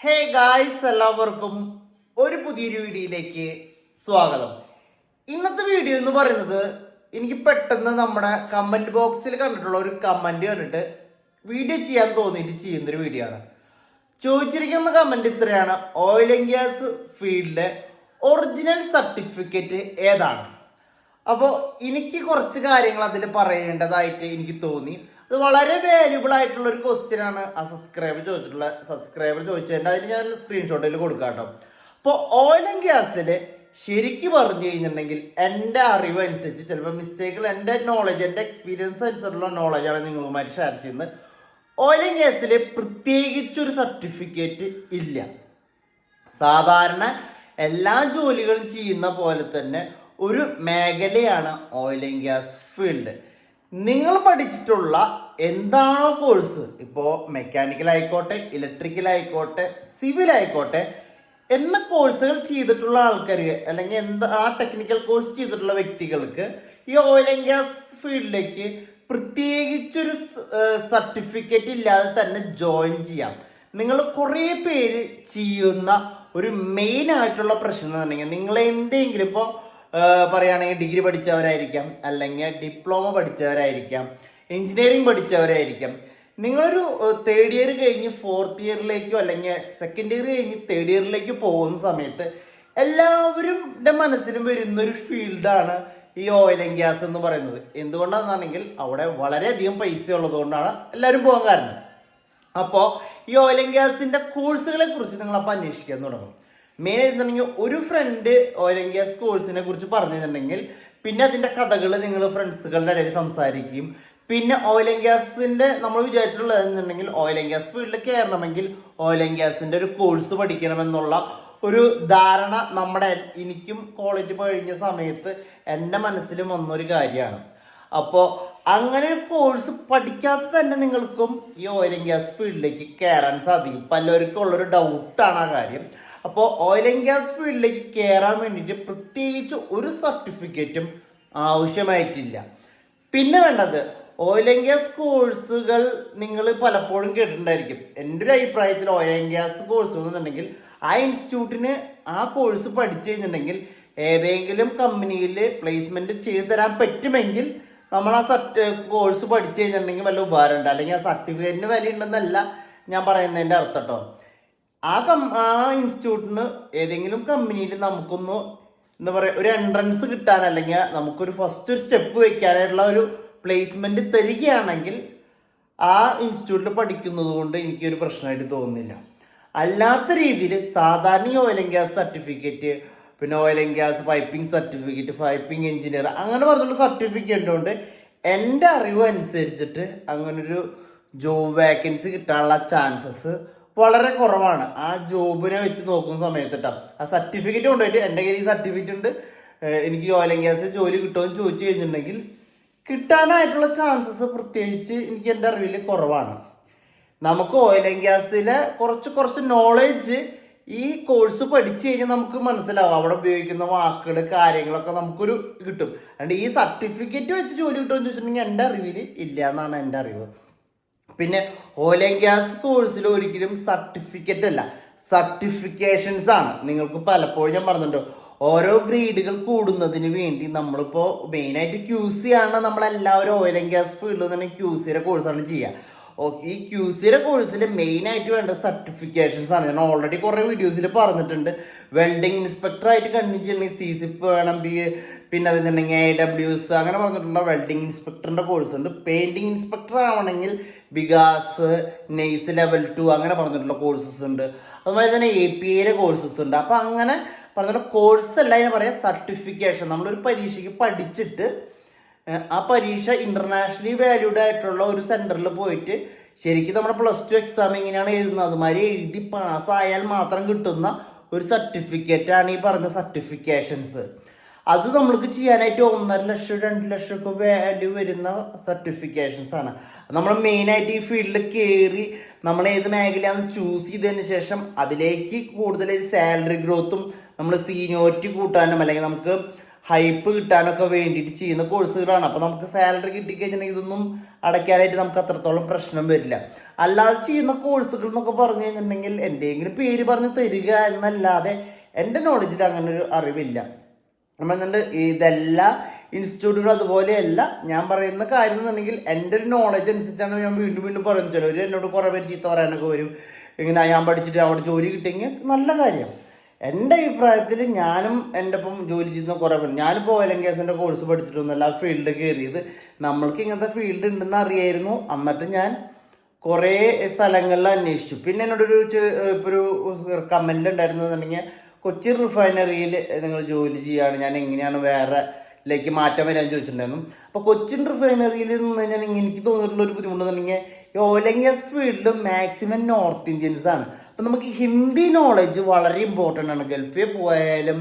Hey guys, എല്ലാവർക്കും ഒരു പുതിയൊരു വീഡിയോയിലേക്ക് സ്വാഗതം. ഇന്നത്തെ വീഡിയോ എന്ന് പറയുന്നത് എനിക്ക് പെട്ടെന്ന് നമ്മുടെ കമന്റ് ബോക്സിൽ കണ്ടിട്ടുള്ള ഒരു കമന്റ് കണ്ടിട്ട് വീഡിയോ ചെയ്യാൻ തോന്നിയിട്ട് ചെയ്യുന്നൊരു വീഡിയോ ആണ്. ചോദിച്ചിരിക്കുന്ന കമന്റ് ഇത്രയാണ്: ഓയിൽ ആൻഡ് ഗ്യാസ് ഫീൽഡിലെ ഒറിജിനൽ സർട്ടിഫിക്കറ്റ് ഏതാണ്? അപ്പോൾ എനിക്ക് കുറച്ച് കാര്യങ്ങൾ അതിൽ പറയേണ്ടതായിട്ട് എനിക്ക് തോന്നി. അത് വളരെ വാല്യുബിൾ ആയിട്ടുള്ള ഒരു ക്വസ്റ്റ്യൻ ആണ് ആ സബ്സ്ക്രൈബർ ചോദിച്ചതിൻ്റെ. അതിന് ഞാൻ സ്ക്രീൻഷോട്ടിൽ കൊടുക്കാം കേട്ടോ. അപ്പോൾ ഓയിൽ ആൻഡ് ഗ്യാസിൽ ശരിക്കും പറഞ്ഞു കഴിഞ്ഞിട്ടുണ്ടെങ്കിൽ എൻ്റെ അറിവ് അനുസരിച്ച്, ചിലപ്പോൾ മിസ്റ്റേക്കുകൾ, എൻ്റെ നോളജ്, എൻ്റെ എക്സ്പീരിയൻസ് അനുസരിച്ചുള്ള നോളജാണ് നിങ്ങളുമായിട്ട് ഷെയർ ചെയ്യുന്നത്. ഓയിൽ ആൻഡ് ഗ്യാസിൽ പ്രത്യേകിച്ചൊരു സർട്ടിഫിക്കറ്റ് ഇല്ല. സാധാരണ എല്ലാ ജോലികളും ചെയ്യുന്ന പോലെ തന്നെ ഒരു മേഖലയാണ് ഓയിൽ ആൻഡ് ഗ്യാസ് ഫീൽഡ്. നിങ്ങൾ പഠിച്ചിട്ടുള്ള എന്താണോ കോഴ്സ്, ഇപ്പോൾ മെക്കാനിക്കൽ ആയിക്കോട്ടെ, ഇലക്ട്രിക്കൽ ആയിക്കോട്ടെ, സിവിൽ ആയിക്കോട്ടെ, എന്ന കോഴ്സുകൾ ചെയ്തിട്ടുള്ള ആൾക്കാർക്ക്, അല്ലെങ്കിൽ ആ ടെക്നിക്കൽ കോഴ്സ് ചെയ്തിട്ടുള്ള വ്യക്തികൾക്ക് ഈ ഓയിൽ ആൻഡ് ഗ്യാസ് ഫീൽഡിലേക്ക് പ്രത്യേകിച്ചൊരു സർട്ടിഫിക്കറ്റ് ഇല്ലാതെ തന്നെ ജോയിൻ ചെയ്യാം. നിങ്ങൾ കുറേ പേര് ചെയ്യുന്ന ഒരു മെയിൻ ആയിട്ടുള്ള പ്രശ്നം എന്ന് പറഞ്ഞെങ്കിൽ, നിങ്ങൾ എന്തെങ്കിലും ഇപ്പോൾ പറയുകയാണെങ്കിൽ ഡിഗ്രി പഠിച്ചവരായിരിക്കാം, അല്ലെങ്കിൽ ഡിപ്ലോമ പഠിച്ചവരായിരിക്കാം, എഞ്ചിനീയറിംഗ് പഠിച്ചവരായിരിക്കാം. നിങ്ങളൊരു തേർഡ് ഇയർ കഴിഞ്ഞ് ഫോർത്ത് ഇയറിലേക്കോ അല്ലെങ്കിൽ സെക്കൻഡ് ഇയർ കഴിഞ്ഞ് തേർഡ് ഇയറിലേക്ക് പോകുന്ന സമയത്ത് എല്ലാവരുടെ മനസ്സിലും വരുന്നൊരു ഫീൽഡാണ് ഈ ഓയിൽ ആൻഡ് ഗ്യാസ് എന്ന് പറയുന്നത്. എന്തുകൊണ്ടാണെന്നാണെങ്കിൽ അവിടെ വളരെയധികം പൈസ ഉള്ളതുകൊണ്ടാണ് എല്ലാവരും പോകാൻ കാരണം. അപ്പോൾ ഈ ഓയിൽ ആൻഡ് ഗ്യാസിൻ്റെ കോഴ്സുകളെ കുറിച്ച് നിങ്ങളപ്പോൾ അന്വേഷിക്കാൻ തുടങ്ങും. മെയിൻ ആയിട്ടുണ്ടെങ്കിൽ ഒരു ഫ്രണ്ട് ഓയിൽ ആൻഡ് ഗ്യാസ് കോഴ്സിനെ കുറിച്ച് പറഞ്ഞിട്ടുണ്ടെങ്കിൽ പിന്നെ അതിൻ്റെ കഥകൾ നിങ്ങൾ ഫ്രണ്ട്സുകളുടെ ഇടയിൽ സംസാരിക്കും. പിന്നെ ഓയിൽ ആൻഡ് ഗ്യാസിൻ്റെ നമ്മൾ വിചാരിച്ചിട്ടുള്ളതെന്നുണ്ടെങ്കിൽ ഓയിൽ ആൻഡ് ഗ്യാസ് ഫീൽഡിൽ കയറണമെങ്കിൽ ഓയിൽ ആൻഡ് ഗ്യാസിൻ്റെ ഒരു കോഴ്സ് പഠിക്കണമെന്നുള്ള ഒരു ധാരണ എനിക്കും കോളേജ് കഴിഞ്ഞ സമയത്ത് എൻ്റെ മനസ്സിലും വന്നൊരു കാര്യമാണ്. അപ്പോൾ അങ്ങനെ ഒരു കോഴ്സ് പഠിക്കാതെ തന്നെ നിങ്ങൾക്കും ഈ ഓയിൽ ആൻഡ് ഗ്യാസ് ഫീൽഡിലേക്ക് കയറാൻ സാധിക്കും. പലർക്കും ഉള്ളൊരു ഡൗട്ടാണ് ആ കാര്യം. അപ്പോൾ ഓയിൽ ആൻഡ് ഗ്യാസ് ഫീൽഡിലേക്ക് കയറാൻ വേണ്ടിയിട്ട് പ്രത്യേകിച്ച് ഒരു സർട്ടിഫിക്കറ്റും ആവശ്യമായിട്ടില്ല. പിന്നെ വേണ്ടത്, ഓയിൽ ആൻഡ് ഗ്യാസ് കോഴ്സുകൾ നിങ്ങൾ പലപ്പോഴും കേട്ടിട്ടുണ്ടായിരിക്കും. എൻ്റെ ഒരു അഭിപ്രായത്തിൽ ഓയിൽ ആൻഡ് ഗ്യാസ് കോഴ്സ് എന്നുണ്ടെങ്കിൽ ആ ഇൻസ്റ്റിറ്റ്യൂട്ടിന് ആ കോഴ്സ് പഠിച്ചു കഴിഞ്ഞിട്ടുണ്ടെങ്കിൽ ഏതെങ്കിലും കമ്പനിയിൽ പ്ലേസ്മെൻറ്റ് ചെയ്തു തരാൻ പറ്റുമെങ്കിൽ നമ്മൾ ആ കോഴ്സ് പഠിച്ചു കഴിഞ്ഞിട്ടുണ്ടെങ്കിൽ വല്ല ഉപകാരമുണ്ട്. അല്ലെങ്കിൽ ആ സർട്ടിഫിക്കറ്റിന് വില ഉണ്ടെന്നല്ല ഞാൻ പറയുന്നതിൻ്റെ അർത്ഥം കേട്ടോ. ആ ഇൻസ്റ്റിറ്റ്യൂട്ടിന് ഏതെങ്കിലും കമ്പനിയിൽ നമുക്കൊന്ന് എന്താ പറയുക, ഒരു എൻട്രൻസ് കിട്ടാൻ, അല്ലെങ്കിൽ നമുക്കൊരു ഫസ്റ്റ് സ്റ്റെപ്പ് വയ്ക്കാനായിട്ടുള്ള ഒരു പ്ലേസ്മെൻറ്റ് തരികയാണെങ്കിൽ ആ ഇൻസ്റ്റിറ്റ്യൂട്ടിൽ പഠിക്കുന്നത് കൊണ്ട് എനിക്കൊരു പ്രശ്നമായിട്ട് തോന്നുന്നില്ല. അല്ലാത്ത രീതിയിൽ സാധാരണ ഓയിൽ ആൻഡ് ഗ്യാസ് സർട്ടിഫിക്കറ്റ്, പിന്നെ oil and gas piping certificate, piping engineer, അങ്ങനെ പറഞ്ഞുള്ള സർട്ടിഫിക്കറ്റ് കൊണ്ട് എൻ്റെ അറിവ് അനുസരിച്ചിട്ട് അങ്ങനൊരു ജോബ് വേക്കൻസി കിട്ടാനുള്ള ചാൻസസ് വളരെ കുറവാണ്. ആ ജോബിനെ വെച്ച് നോക്കുന്ന സമയത്ത് കേട്ടോ. ആ സർട്ടിഫിക്കറ്റ് കൊണ്ടുപോയിട്ട് എൻ്റെ കയ്യിൽ ഈ സർട്ടിഫിക്കറ്റ് ഉണ്ട്, എനിക്ക് ഓയിൽ ആൻഡ് ഗ്യാസ് ജോലി കിട്ടുമെന്ന് ചോദിച്ചു കഴിഞ്ഞിട്ടുണ്ടെങ്കിൽ കിട്ടാനായിട്ടുള്ള ചാൻസസ് പ്രത്യേകിച്ച് എനിക്ക് എൻ്റെ അറിവിൽ കുറവാണ്. നമുക്ക് ഓയിൽ ആൻഡ് ഗ്യാസിലെ കുറച്ച് നോളേജ് ഈ കോഴ്സ് പഠിച്ചു കഴിഞ്ഞാൽ നമുക്ക് മനസ്സിലാവും. അവിടെ ഉപയോഗിക്കുന്ന വാക്കുകൾ, കാര്യങ്ങളൊക്കെ നമുക്കൊരു കിട്ടും. അതുകൊണ്ട് ഈ സർട്ടിഫിക്കറ്റ് വെച്ച് ജോലി കിട്ടുമെന്ന് ചോദിച്ചിട്ടുണ്ടെങ്കിൽ എൻ്റെ അറിവിൽ ഇല്ല എന്നാണ് എൻ്റെ അറിവ്. പിന്നെ ഓയിൽ ആൻഡ് ഗ്യാസ് കോഴ്സിൽ ഒരിക്കലും സർട്ടിഫിക്കറ്റ് അല്ല, സർട്ടിഫിക്കേഷൻസ് ആണ്. നിങ്ങൾക്ക് പലപ്പോഴും ഞാൻ പറഞ്ഞിട്ടുണ്ടോ, ഓരോ ഗ്രേഡുകൾ കൂടുന്നതിന് വേണ്ടി നമ്മളിപ്പോൾ മെയിനായിട്ട് QC ആണ് നമ്മളെല്ലാവരും ഓയിൽ ആൻഡ് ഗ്യാസ് ഫീൽഡിൽ തന്നെ QCയുടെ കോഴ്സാണ് ചെയ്യുക. ഈ QCയുടെ കോഴ്സിൽ മെയിനായിട്ട് വേണ്ട സർട്ടിഫിക്കേഷൻസ് ആണ്. ഞാൻ ഓൾറെഡി കുറേ വീഡിയോസിൽ പറഞ്ഞിട്ടുണ്ട്. വെൽഡിങ് ഇൻസ്പെക്ടർ ആയിട്ട് കണ്ടിന്യൂ ചെയ്യണമെങ്കിൽ CCP വേണം, പിന്നെ അതുണ്ടെങ്കിൽ AWS, അങ്ങനെ പറഞ്ഞിട്ടുള്ള വെൽഡിങ് ഇൻസ്പെക്ടറിൻ്റെ കോഴ്സ് ഉണ്ട്. പെയിൻറ്റിങ് ഇൻസ്പെക്ടർ ആവണമെങ്കിൽ ബിഗാസ്, നെയ്സ് ലെവൽ 2 അങ്ങനെ പറഞ്ഞിട്ടുള്ള കോഴ്സസ് ഉണ്ട്. അതുപോലെ തന്നെ APAയുടെ കോഴ്സസ് ഉണ്ട്. അപ്പോൾ അങ്ങനെ പറഞ്ഞിട്ടുള്ള കോഴ്സ് അല്ല ഞാൻ പറയാം, സർട്ടിഫിക്കേഷൻ. നമ്മളൊരു പരീക്ഷയ്ക്ക് പഠിച്ചിട്ട് ആ പരീക്ഷ ഇൻ്റർനാഷണലി വാല്യൂഡ് ആയിട്ടുള്ള ഒരു സെൻറ്ററിൽ പോയിട്ട് ശരിക്കും നമ്മുടെ +2 എക്സാം എങ്ങനെയാണ് എഴുതുന്നത് അതുമാതിരി എഴുതി പാസ്സായാൽ മാത്രം കിട്ടുന്ന ഒരു സർട്ടിഫിക്കറ്റാണ് ഈ പറഞ്ഞ സർട്ടിഫിക്കേഷൻസ്. അത് നമ്മൾക്ക് ചെയ്യാനായിട്ട് 1.5 ലക്ഷം 2 ലക്ഷം ഒക്കെ വാല്യൂ വരുന്ന സർട്ടിഫിക്കേഷൻസ് ആണ്. നമ്മൾ മെയിനായിട്ട് ഈ ഫീൽഡിൽ കയറി നമ്മൾ ഏത് മേഖലയാണെന്ന് ചൂസ് ചെയ്തതിന് ശേഷം അതിലേക്ക് കൂടുതൽ സാലറി ഗ്രോത്തും നമ്മൾ സീനിയോറിറ്റി കൂട്ടാനും അല്ലെങ്കിൽ നമുക്ക് ഹൈപ്പ് കിട്ടാനൊക്കെ വേണ്ടിയിട്ട് ചെയ്യുന്ന കോഴ്സുകളാണ്. അപ്പോൾ നമുക്ക് സാലറി കിട്ടിക്കഴിഞ്ഞിട്ടുണ്ടെങ്കിൽ ഇതൊന്നും അടയ്ക്കാനായിട്ട് നമുക്ക് അത്രത്തോളം പ്രശ്നം വരില്ല. അല്ലാതെ ചെയ്യുന്ന കോഴ്സുകൾ എന്നൊക്കെ പറഞ്ഞു കഴിഞ്ഞിട്ടുണ്ടെങ്കിൽ എന്തെങ്കിലും പേര് പറഞ്ഞ് തരിക എന്നല്ലാതെ എൻ്റെ നോളജിൽ അങ്ങനെ ഒരു അറിവില്ല. അപ്പം എന്നുണ്ട് ഇതെല്ലാ ഇൻസ്റ്റിറ്റ്യൂട്ടുകൾ അതുപോലെയല്ല. ഞാൻ പറയുന്ന കാര്യം എന്നുണ്ടെങ്കിൽ എൻ്റെ ഒരു നോളജ് അനുസരിച്ചാണ് ഞാൻ വീണ്ടും വീണ്ടും പറയുന്നത്. ചിലവർ എന്നോട് കുറേ പേര് ചീത്ത പറയാനൊക്കെ വരും, ഇങ്ങനെ ഞാൻ പഠിച്ചിട്ട് അവിടെ ജോലി കിട്ടിയെങ്കിൽ നല്ല കാര്യം. എൻ്റെ അഭിപ്രായത്തിൽ ഞാനും എൻ്റെ ഒപ്പം ജോലി ചെയ്യുന്ന കുറേ പേര്, ഞാനിപ്പോൾ ഓയിൽ ആൻഡ് ഗ്യാസിൻ്റെ കോഴ്സ് പഠിച്ചിട്ടൊന്നുമല്ല ആ ഫീൽഡ് കയറിയത്. നമ്മൾക്ക് ഇങ്ങനത്തെ ഫീൽഡ് ഉണ്ടെന്ന് അറിയായിരുന്നു. എന്നിട്ട് ഞാൻ കുറേ സ്ഥലങ്ങളിൽ അന്വേഷിച്ചു. പിന്നെ എന്നോടൊരു ഇപ്പോൾ ഒരു കമൻറ്റിൽ ഉണ്ടായിരുന്നെന്നുണ്ടെങ്കിൽ കൊച്ചിൻ റിഫൈനറിയിൽ നിങ്ങൾ ജോലി ചെയ്യുകയാണ്, ഞാൻ എങ്ങനെയാണ് വേറെലേക്ക് മാറ്റാൻ വരാൻ ചോദിച്ചിട്ടുണ്ടായിരുന്നു. അപ്പോൾ കൊച്ചിൻ റിഫൈനറിയിൽ നിന്ന് കഴിഞ്ഞാൽ എനിക്ക് തോന്നിയിട്ടുള്ള ഒരു ബുദ്ധിമുട്ടെന്നുണ്ടെങ്കിൽ ഈ oil and gas field maximum north Indians ആണ്. അപ്പം നമുക്ക് ഹിന്ദി നോളജ് വളരെ ഇമ്പോർട്ടൻ്റ് ആണ്. ഗൾഫിൽ പോയാലും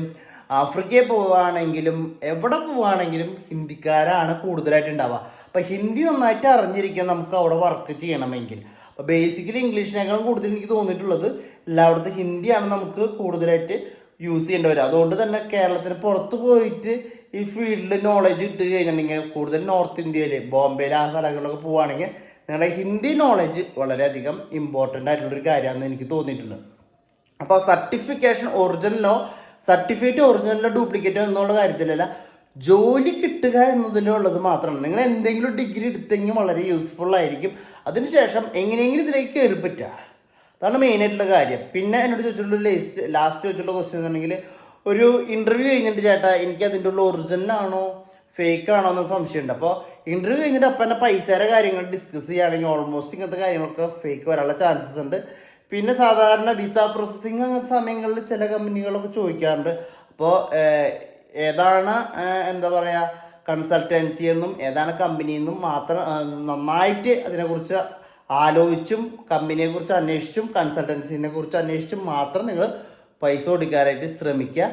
ആഫ്രിക്കയിൽ പോവുകയാണെങ്കിലും എവിടെ പോവുകയാണെങ്കിലും ഹിന്ദിക്കാരാണ് കൂടുതലായിട്ട് ഉണ്ടാവുക. അപ്പം ഹിന്ദി നന്നായിട്ട് അറിഞ്ഞിരിക്കാൻ നമുക്ക് അവിടെ വർക്ക് ചെയ്യണമെങ്കിൽ. അപ്പോൾ ബേസിക്കലി ഇംഗ്ലീഷിനേക്കാളും കൂടുതൽ എനിക്ക് തോന്നിയിട്ടുള്ളത് എല്ലായിടത്തും ഹിന്ദിയാണ് നമുക്ക് കൂടുതലായിട്ട് യൂസ് ചെയ്യേണ്ടി വരും. അതുകൊണ്ട് തന്നെ കേരളത്തിന് പുറത്ത് പോയിട്ട് ഈ ഫീൽഡിൽ നോളജ് ഇട്ട് കഴിഞ്ഞിട്ടുണ്ടെങ്കിൽ കൂടുതൽ നോർത്ത് ഇന്ത്യയിൽ ബോംബെയിൽ ആ സ്ഥലങ്ങളിലൊക്കെ പോവുകയാണെങ്കിൽ നിങ്ങളുടെ ഹിന്ദി നോളജ് വളരെയധികം ഇമ്പോർട്ടൻ്റ് ആയിട്ടുള്ളൊരു കാര്യമാണെന്ന് എനിക്ക് തോന്നിയിട്ടുണ്ട്. അപ്പോൾ സർട്ടിഫിക്കേഷൻ ഒറിജിനലോ സർട്ടിഫിക്കറ്റ് ഒറിജിനലോ ഡ്യൂപ്ലിക്കേറ്റോ എന്നുള്ള കാര്യത്തിലല്ല, ജോലി കിട്ടുക എന്നതിലുള്ളത് മാത്രമാണ്. നിങ്ങൾ എന്തെങ്കിലും ഡിഗ്രി എടുത്തെങ്കിൽ വളരെ യൂസ്ഫുൾ ആയിരിക്കും. അതിനുശേഷം എങ്ങനെയെങ്കിലും ഇതിലേക്ക് കയറി പറ്റുക, അതാണ് മെയിനായിട്ടുള്ള കാര്യം. പിന്നെ എന്നോട് ചോദിച്ചിട്ടുള്ള ലാസ്റ്റ് ചോദിച്ചിട്ടുള്ള ക്വസ്റ്റ്യൻ എന്നുണ്ടെങ്കിൽ ഒരു ഇൻ്റർവ്യൂ കഴിഞ്ഞിട്ട് ചേട്ടാ എനിക്ക് അതിൻ്റെ ഉള്ള ഒറിജിനലാണോ ഫേക്ക് ആണോ എന്ന സംശയമുണ്ട്. അപ്പോൾ ഇൻ്റർവ്യൂ കഴിഞ്ഞിട്ട് അപ്പം തന്നെ പൈസയുടെ കാര്യങ്ങൾ ഡിസ്കസ് ചെയ്യുകയാണെങ്കിൽ ഓൾമോസ്റ്റ് ഇങ്ങനത്തെ കാര്യങ്ങളൊക്കെ ഫേക്ക് വരാനുള്ള ചാൻസസ് ഉണ്ട്. പിന്നെ സാധാരണ വിസ പ്രോസസ്സിങ് അങ്ങനത്തെ സമയങ്ങളിൽ ചില കമ്പനികളൊക്കെ ചോദിക്കാറുണ്ട്. അപ്പോൾ ഏതാണ് എന്താ പറയുക കൺസൾട്ടൻസി എന്നും ഏതാണ് കമ്പനി എന്നും മാത്രം നന്നായിട്ട് അതിനെക്കുറിച്ച് ആലോചിച്ചും കമ്പനിയെക്കുറിച്ച് അന്വേഷിച്ചും കൺസൾട്ടൻസിനെ കുറിച്ച് അന്വേഷിച്ചും മാത്രം നിങ്ങൾ പൈസ കൊടുക്കാനായിട്ട് ശ്രമിക്കുക.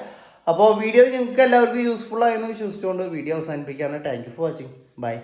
അപ്പോൾ വീഡിയോ നിങ്ങൾക്ക് എല്ലാവർക്കും യൂസ്ഫുൾ ആയെന്ന് വിശ്വസിച്ചുകൊണ്ട് വീഡിയോ അവസാനിപ്പിക്കുകയാണ്. Thank you for watching. By.